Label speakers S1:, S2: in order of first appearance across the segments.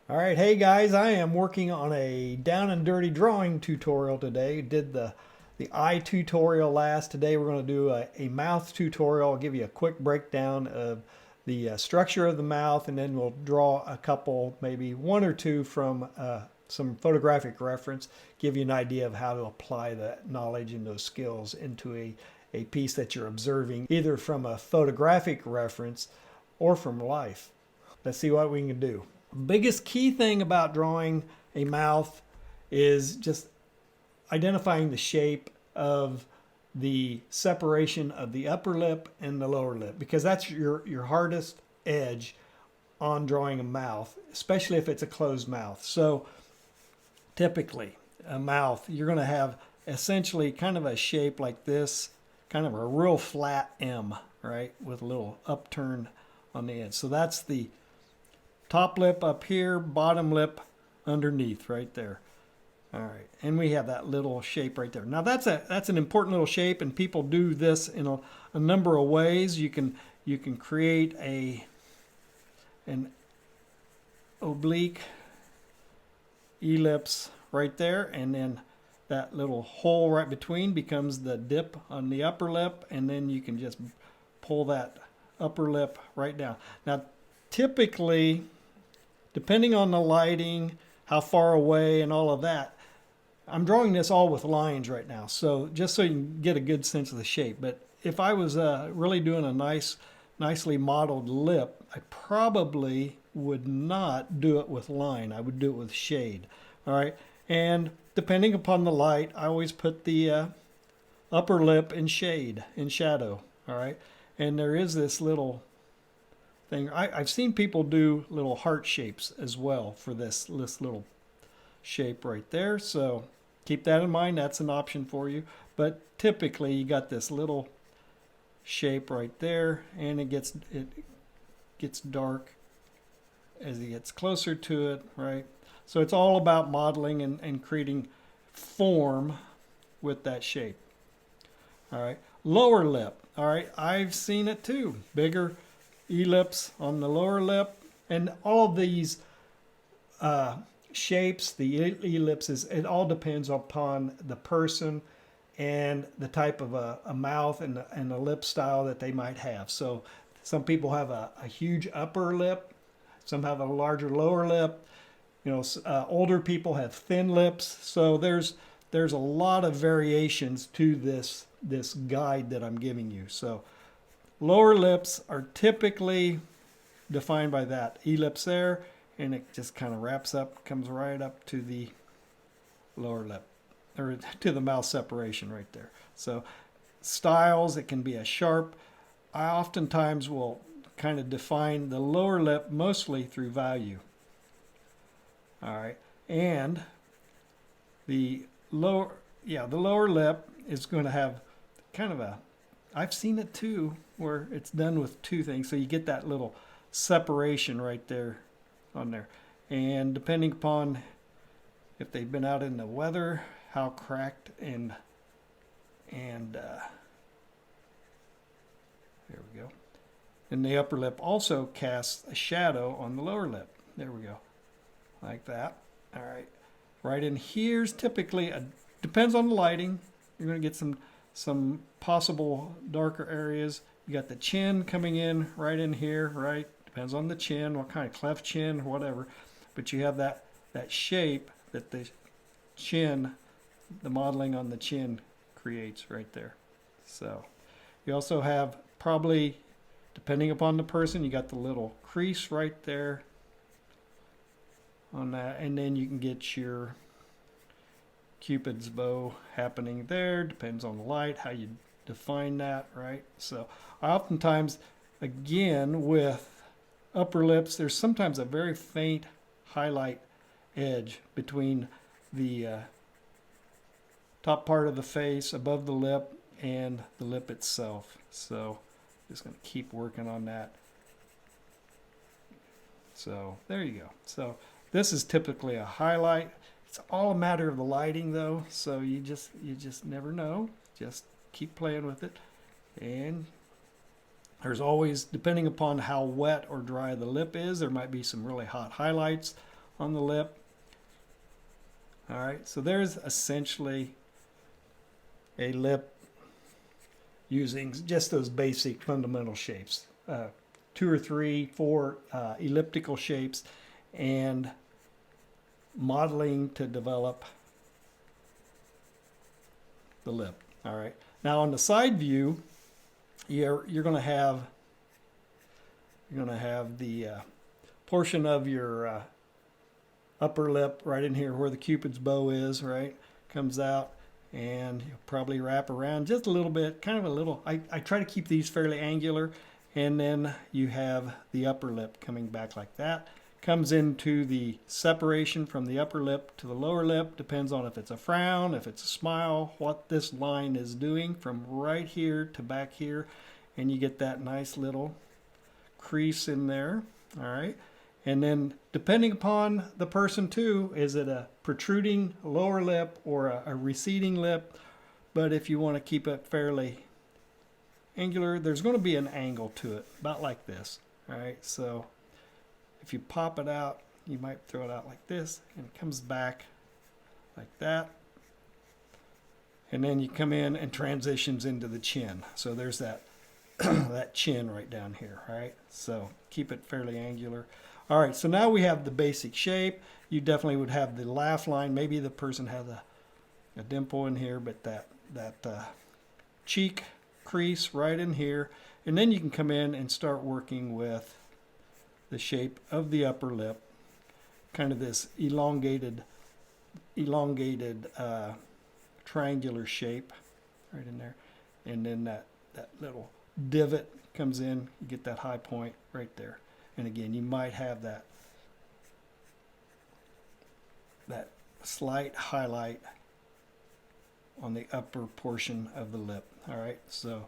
S1: All right, hey guys, I am working on a down and dirty drawing tutorial today. Did the eye tutorial last. Today we're going to do a mouth tutorial. I'll give you a quick breakdown of the structure of the mouth, and then we'll draw a couple, maybe one or two from some photographic reference, give you an idea of how to apply that knowledge and those skills into a piece that you're observing, either from a photographic reference or from life. Let's see what we can do. Biggest key thing about drawing a mouth is just identifying the shape of the separation of the upper lip and the lower lip, because that's your hardest edge on drawing a mouth, especially if it's a closed mouth. So typically a mouth, you're going to have essentially kind of a shape like this, kind of a real flat M, right, with a little upturn on the edge. So that's the top lip up here, bottom lip underneath right there. All right, and we have that little shape right there. Now that's an important little shape, and people do this in a number of ways. You can create an oblique ellipse right there, and then that little hole right between becomes the dip on the upper lip, and then you can just pull that upper lip right down. Now typically, depending on the lighting, how far away, and all of that, I'm drawing this all with lines right now, so just so you can get a good sense of the shape. But if I was really doing a nicely modeled lip, I probably would not do it with line. I would do it with shade. All right, and depending upon the light, I always put the upper lip in shade, in shadow. All right, and there is this little thing. I've seen people do little heart shapes as well for this little shape right there. So keep that in mind. That's an option for you. But typically you got this little shape right there, and it gets dark as it gets closer to it, right? So it's all about modeling and creating form with that shape. All right, lower lip. All right, I've seen it too. Bigger ellipse on the lower lip, and all of these shapes, the ellipses, it all depends upon the person and the type of a mouth and the lip style that they might have. So some people have a huge upper lip, some have a larger lower lip. You know, older people have thin lips. So there's a lot of variations to this guide that I'm giving you. So lower lips are typically defined by that ellipse there, and it just kind of wraps up, comes right up to the lower lip, or to the mouth separation right there. So styles, it can be a sharp. I oftentimes will kind of define the lower lip mostly through value. All right, and the lower lip is going to have kind of I've seen it too, where it's done with two things. So you get that little separation right there on there. And depending upon if they've been out in the weather, how cracked and there we go. And the upper lip also casts a shadow on the lower lip. There we go. Like that. All right. Right in here's typically depends on the lighting. You're going to get some possible darker areas. You got the chin coming in right in here, right? Depends on the chin, what kind of cleft chin, whatever. But you have that shape that the chin, the modeling on the chin creates right there. So you also have, probably depending upon the person, you got the little crease right there on that, and then you can get your Cupid's bow happening there. Depends on the light, how you define that, right? So I oftentimes, again, with upper lips, there's sometimes a very faint highlight edge between the top part of the face above the lip and the lip itself. So just going to keep working on that. So there you go. So this is typically a highlight. It's all a matter of the lighting though, so you just never know. Just keep playing with it. And there's always, depending upon how wet or dry the lip is, there might be some really hot highlights on the lip. All right, so there's essentially a lip using just those basic fundamental shapes. 2 or 3, 4 elliptical shapes, and modeling to develop the lip. All right. Now on the side view, you're going to have the portion of your upper lip right in here where the Cupid's bow is, right? Comes out, and you'll probably wrap around just a little bit, kind of a little. I try to keep these fairly angular, and then you have the upper lip coming back like that. Comes into the separation from the upper lip to the lower lip, depends on if it's a frown, if it's a smile, what this line is doing from right here to back here, and you get that nice little crease in there. All right, and then depending upon the person too, is it a protruding lower lip or a receding lip? But if you want to keep it fairly angular, there's going to be an angle to it, about like this. All right, so if you pop it out, you might throw it out like this, and it comes back like that. And then you come in and transitions into the chin. So there's that that chin right down here, right? So keep it fairly angular. All right, so now we have the basic shape. You definitely would have the laugh line. Maybe the person has a dimple in here, but that cheek crease right in here. And then you can come in and start working with the shape of the upper lip, kind of this elongated triangular shape right in there, and then that little divot comes in. You get that high point right there, and again you might have that slight highlight on the upper portion of the lip. All right, so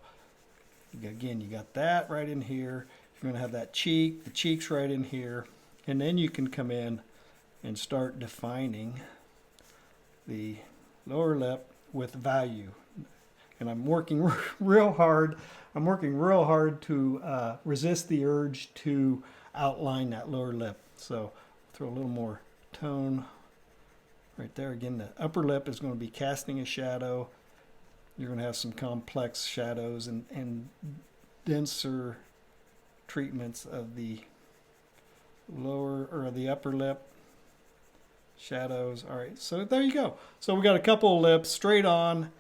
S1: again you got that right in here. You're going to have that cheek, the cheek's right in here, and then you can come in and start defining the lower lip with value. And I'm working real hard. I'm working real hard to resist the urge to outline that lower lip. So throw a little more tone right there. Again, the upper lip is going to be casting a shadow. You're going to have some complex shadows and denser treatments of the lower or the upper lip shadows. All right, so there you go. So we got a couple of lips straight on,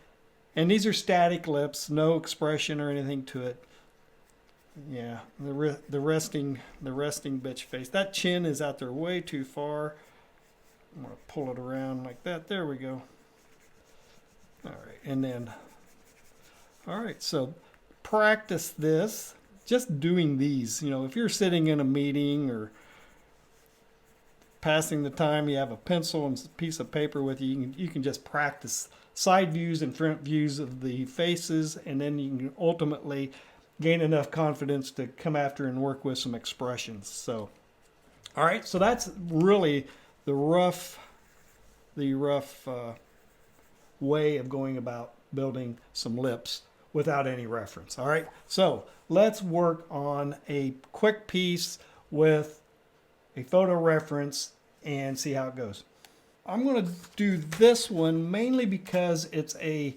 S1: and these are static lips, no expression or anything to it. Yeah, the resting bitch face. That chin is out there way too far. I'm gonna pull it around like that. There we go. All right, and then all right, so practice this. Just doing these, you know, if you're sitting in a meeting or passing the time, you have a pencil and a piece of paper with you, you can just practice side views and front views of the faces, and then you can ultimately gain enough confidence to come after and work with some expressions. So, all right, so that's really the rough way of going about building some lips without any reference. All right, so let's work on a quick piece with a photo reference and see how it goes. I'm going to do this one mainly because it's a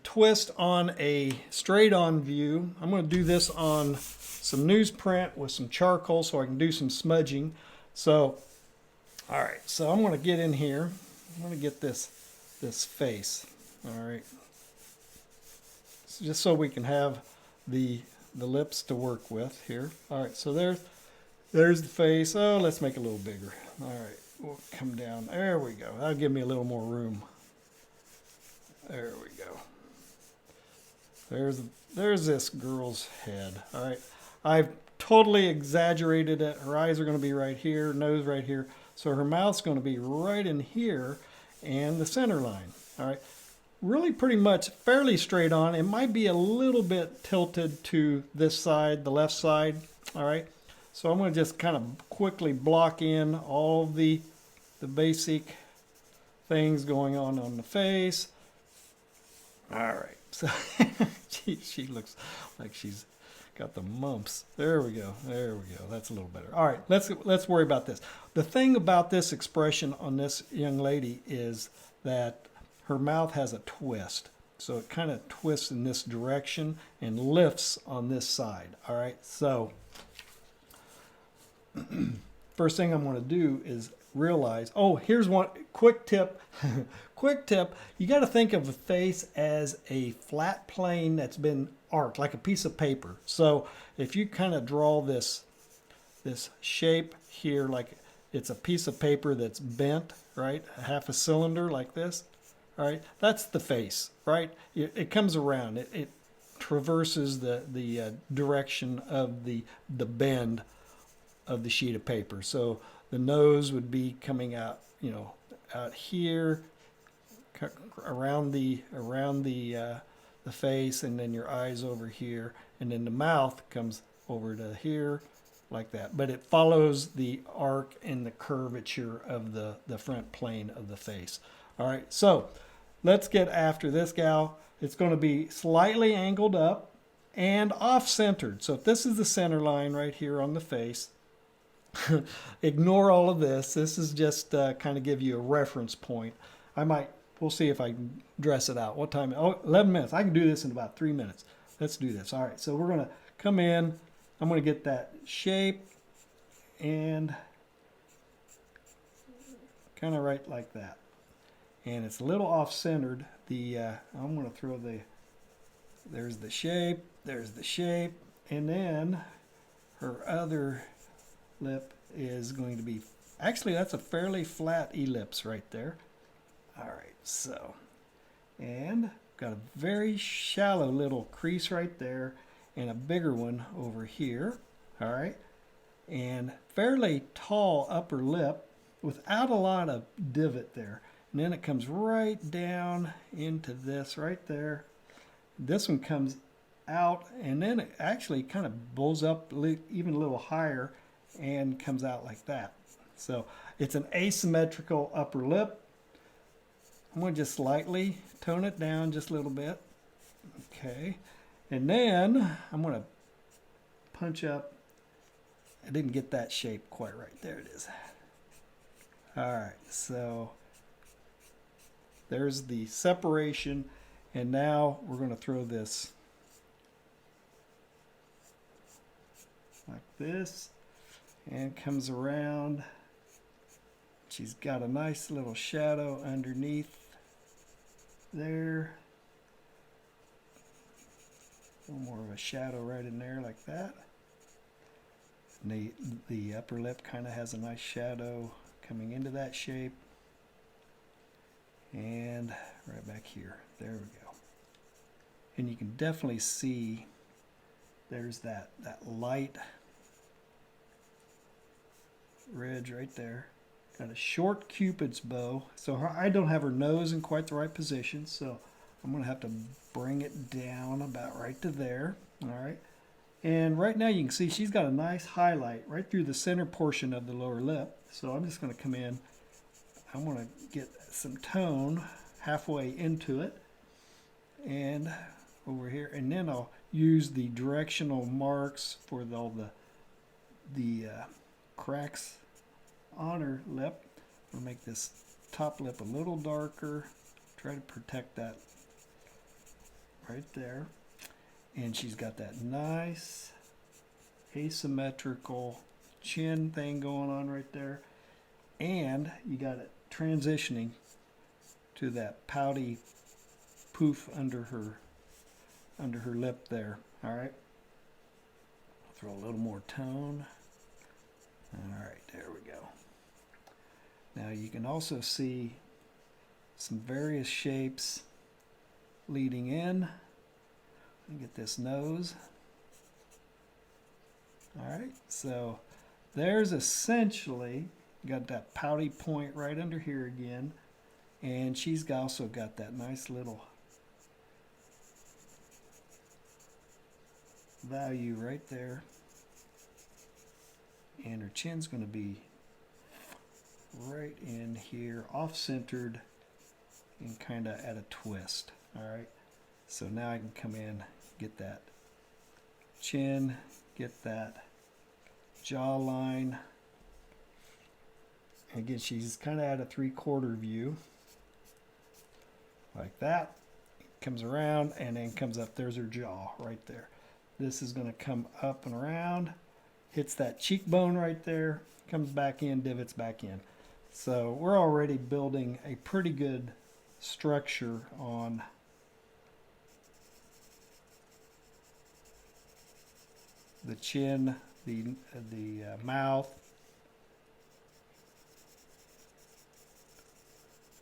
S1: twist on a straight on view. I'm going to do this on some newsprint with some charcoal so I can do some smudging. So, all right, so I'm going to get in here. I'm going to get this face. All right. Just so we can have the lips to work with here. All right, so there's the face. Oh, let's make it a little bigger. All right, we'll come down. There we go. That'll give me a little more room. There we go. There's this girl's head. All right, I've totally exaggerated it. Her eyes are going to be right here, nose right here. So her mouth's going to be right in here, and the center line. All right. Really pretty much fairly straight on. It might be a little bit tilted to this side, the left side. All right, so I'm going to just kind of quickly block in all the basic things going on the face. All right, so she looks like she's Got the mumps. There we go. There we go. That's a little better. All right, let's worry about this. The thing about this expression on this young lady is that her mouth has a twist. So it kind of twists in this direction and lifts on this side. All right, so first thing I'm going to do is realize, oh, here's one quick tip. Quick tip, you got to think of a face as a flat plane that's been arced, like a piece of paper. So if you kind of draw this shape here, like it's a piece of paper that's bent, right? Half a cylinder like this, all right? That's the face, right? It comes around. It traverses the direction of the bend of the sheet of paper. So the nose would be coming out, you know, out here, around the face, and then your eyes over here, and then the mouth comes over to here like that. But it follows the arc and the curvature of the front plane of the face. All right, so let's get after this gal. It's going to be slightly angled up and off-centered. So if this is the center line right here on the face, ignore all of this. This is just kind of give you a reference point. We'll see if I can dress it out. What time? Oh, 11 minutes. I can do this in about 3 minutes. Let's do this. All right, so we're going to come in. I'm going to get that shape and kind of right like that. And it's a little off-centered. I'm going to throw there's the shape, and then her other lip is going to be, actually that's a fairly flat ellipse right there. All right, so, and got a very shallow little crease right there and a bigger one over here. All right, and fairly tall upper lip without a lot of divot there. And then it comes right down into this right there. This one comes out, and then it actually kind of bulls up even a little higher and comes out like that. So it's an asymmetrical upper lip. I'm going to just slightly tone it down just a little bit. Okay. And then I'm going to punch up. I didn't get that shape quite right. There it is. All right. So there's the separation. And now we're going to throw this like this. And comes around. She's got a nice little shadow underneath there. A little more of a shadow right in there like that. And the upper lip kind of has a nice shadow coming into that shape. And right back here. There we go. And you can definitely see there's that light ridge right there. Got a short Cupid's bow. So I don't have her nose in quite the right position, so I'm going to have to bring it down about right to there. All right. And right now you can see she's got a nice highlight right through the center portion of the lower lip. So I'm just going to come in. I'm going to get some tone halfway into it and over here. And then I'll use the directional marks for all the cracks on her lip. I'll make this top lip a little darker. Try to protect that right there. And she's got that nice asymmetrical chin thing going on right there. And you got it transitioning to that pouty poof under her lip there. All right. I'll throw a little more tone. All right, there we go. Now you can also see some various shapes leading in. Let me get this nose. All right, so there's essentially, got that pouty point right under here again, and she's also got that nice little value right there. And her chin's going to be right in here, off-centered, and kind of at a twist. All right. So now I can come in, get that chin, get that jawline. Again, she's kind of at a 3/4 view, like that. Comes around and then comes up. There's her jaw right there. This is going to come up and around, hits that cheekbone right there, comes back in, divots back in. So we're already building a pretty good structure on the chin, the mouth.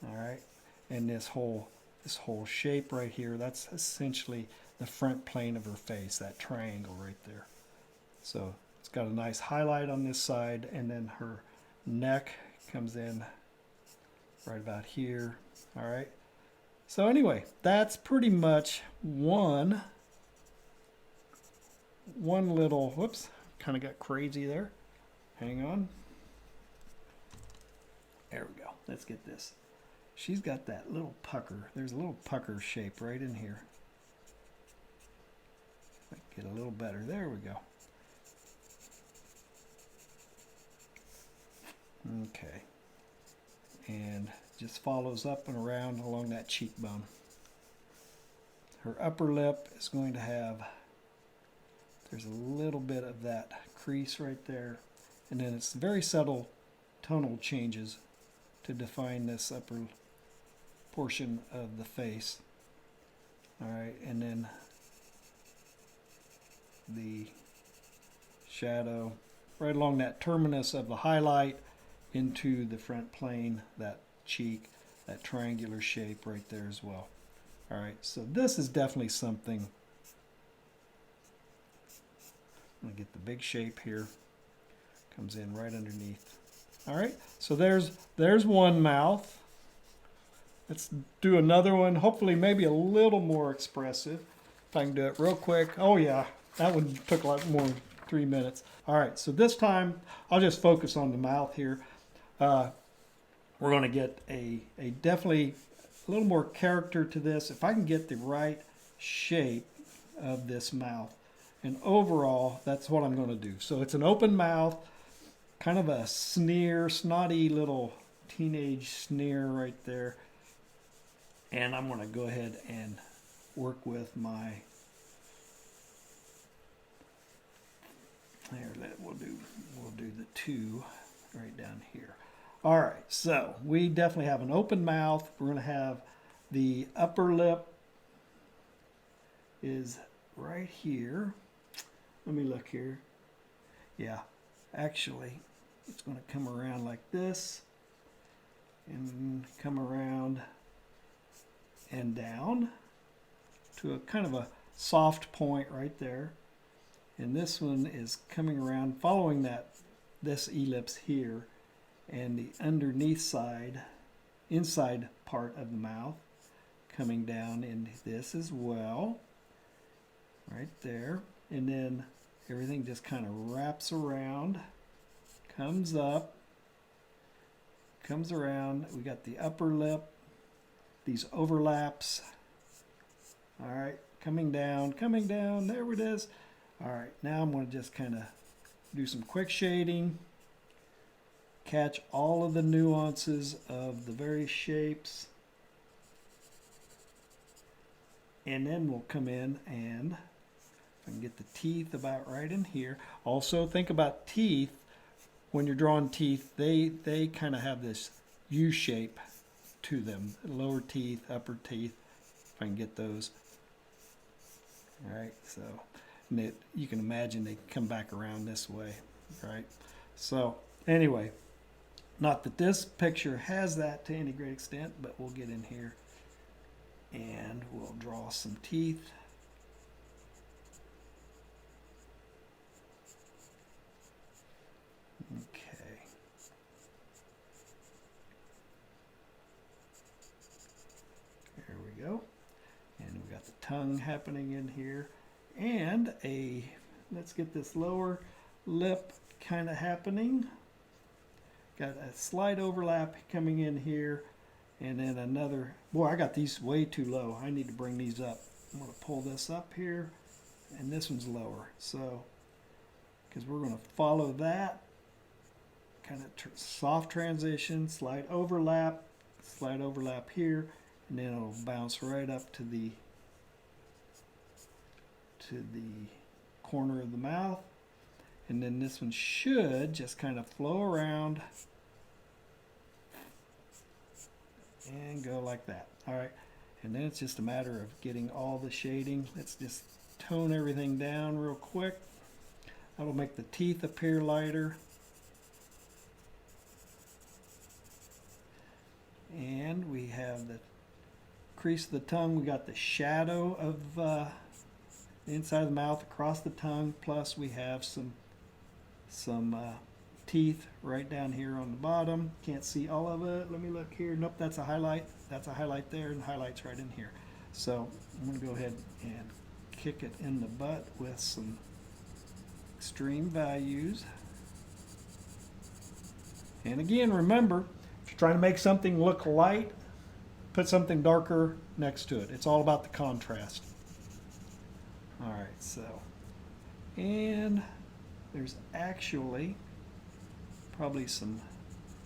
S1: All right, and this whole shape right here, that's essentially the front plane of her face, that triangle right there. So it's got a nice highlight on this side, and then her neck comes in right about here. All right, so anyway, that's pretty much one little, whoops, kind of got crazy there. Hang on. There we go. Let's get this. She's got that little pucker. There's a little pucker shape right in here. Get a little better. There we go. Okay. And just follows up and around along that cheekbone. Her upper lip is going to have, there's a little bit of that crease right there. And then it's very subtle tonal changes to define this upper portion of the face. All right, and then the shadow right along that terminus of the highlight into the front plane, that cheek, that triangular shape right there as well. All right, so this is definitely something. I'm gonna get the big shape here, comes in right underneath. All right, so there's one mouth. Let's do another one, hopefully maybe a little more expressive. If I can do it real quick. Oh yeah, that one took a lot more than 3 minutes. All right, so this time I'll just focus on the mouth here. We're going to get a definitely a little more character to this. If I can get the right shape of this mouth. And overall, that's what I'm going to do. So it's an open mouth, kind of a sneer, snotty little teenage sneer right there. And I'm going to go ahead and work with my, there, we'll do the 2 right down here. All right, so we definitely have an open mouth. We're going to have the upper lip is right here. Let me look here. Yeah, actually, it's going to come around like this and come around and down to a kind of a soft point right there. And this one is coming around following this ellipse here, and the underneath side, inside part of the mouth coming down into this as well, right there. And then everything just kind of wraps around, comes up, comes around. We got the upper lip, these overlaps. All right, coming down, there it is. All right, now I'm going to just kind of do some quick shading, catch all of the nuances of the various shapes, and then we'll come in and I can get the teeth about right in here. Also, think about teeth. When you're drawing teeth, they kind of have this U shape to them. Lower teeth, upper teeth, if I can get those. All right, so you can imagine they come back around this way, right? So anyway, not that this picture has that to any great extent, but we'll get in here and we'll draw some teeth. Okay. There we go. And we got the tongue happening in here. And let's get this lower lip kind of happening. Got a slight overlap coming in here. And then another, boy, I got these way too low. I need to bring these up. I'm going to pull this up here and this one's lower. So, because we're going to follow that, kind of soft transition, slight overlap here, and then it'll bounce right up to the corner of the mouth. And then this one should just kind of flow around and go like that. All right, and then it's just a matter of getting all the shading. Let's just tone everything down real quick. That'll make the teeth appear lighter. And we have the crease of the tongue. We got the shadow of the inside of the mouth across the tongue, plus we have some teeth right down here on the bottom. Can't see all of it. Let me look here. Nope, that's a highlight. That's a highlight there, and the highlight's right in here. So I'm going to go ahead and kick it in the butt with some extreme values. And again, remember, if you're trying to make something look light, put something darker next to it. It's all about the contrast. All right, so, and there's actually probably some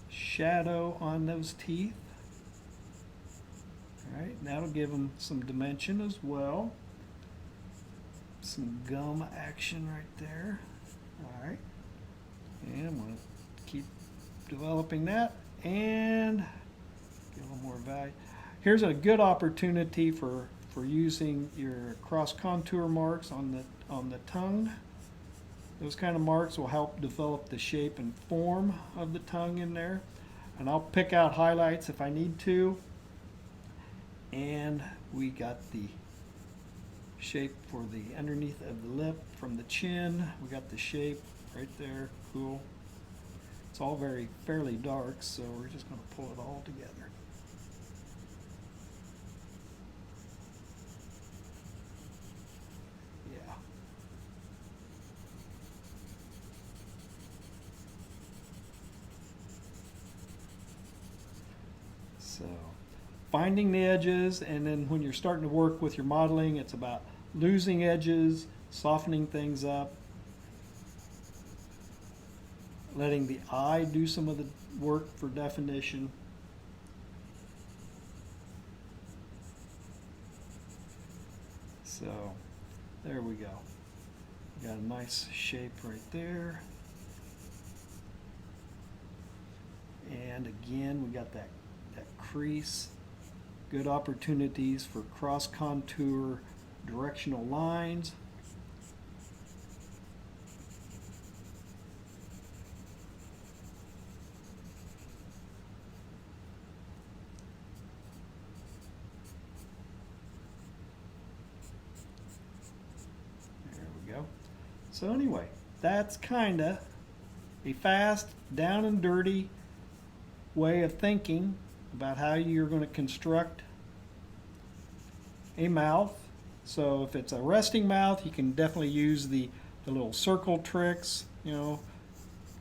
S1: shadow on those teeth. All right, that'll give them some dimension as well. Some gum action right there. All right, and I'm going to keep developing that and get a little more value. Here's a good opportunity for using your cross contour marks on the tongue. Those kind of marks will help develop the shape and form of the tongue in there. And I'll pick out highlights if I need to. And we got the shape for the underneath of the lip from the chin. We got the shape right there. Cool. It's all fairly dark, so we're just going to pull it all together. Yeah. So, finding the edges, and then when you're starting to work with your modeling, it's about losing edges, softening things up, letting the eye do some of the work for definition. So there we go. Got a nice shape right there. And again, we got that crease. Good opportunities for cross contour directional lines. So anyway, that's kind of a fast, down and dirty way of thinking about how you're going to construct a mouth. So if it's a resting mouth, you can definitely use the little circle tricks, you know,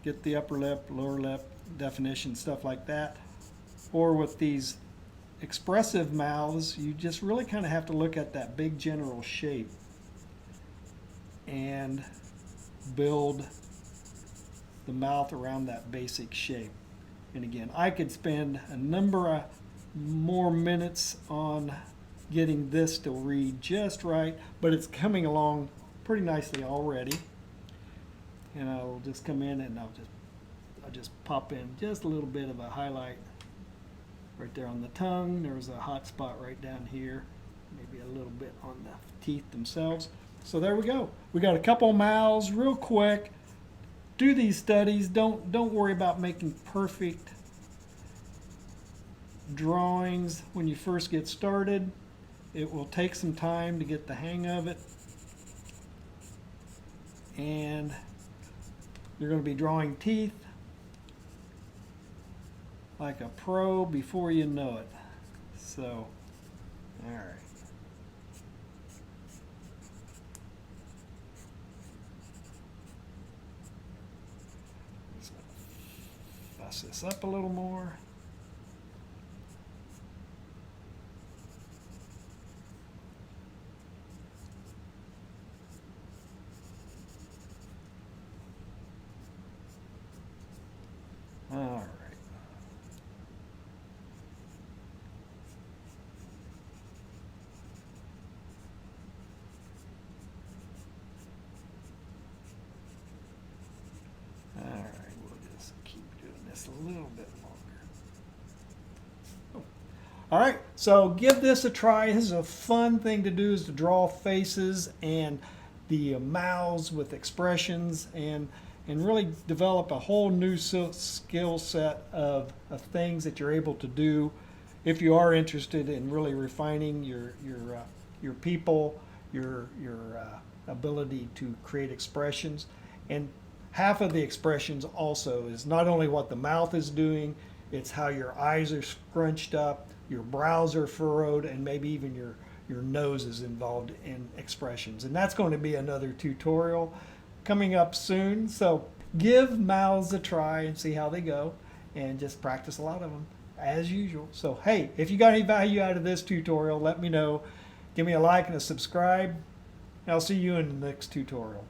S1: get the upper lip, lower lip definition, stuff like that. Or with these expressive mouths, you just really kind of have to look at that big general shape and build the mouth around that basic shape. And again, I could spend a number of more minutes on getting this to read just right, but it's coming along pretty nicely already. And I'll just come in and I'll just pop in just a little bit of a highlight right there on the tongue. There's a hot spot right down here, maybe a little bit on the teeth themselves. So there we go. We got a couple mouths real quick. Do these studies. Don't worry about making perfect drawings when you first get started. It will take some time to get the hang of it. And you're going to be drawing teeth like a pro before you know it. So, all right. Fuss this up a little more. little bit longer. All right, so give this a try. This is a fun thing to do, is to draw faces and the mouths with expressions, and really develop a whole new skill set of things that you're able to do if you are interested in really refining your people, your ability to create expressions. And half of the expressions also is not only what the mouth is doing, it's how your eyes are scrunched up, your brows are furrowed, and maybe even your nose is involved in expressions. And that's going to be another tutorial coming up soon. So give mouths a try and see how they go, and just practice a lot of them as usual. So hey, if you got any value out of this tutorial, let me know. Give me a like and a subscribe. I'll see you in the next tutorial.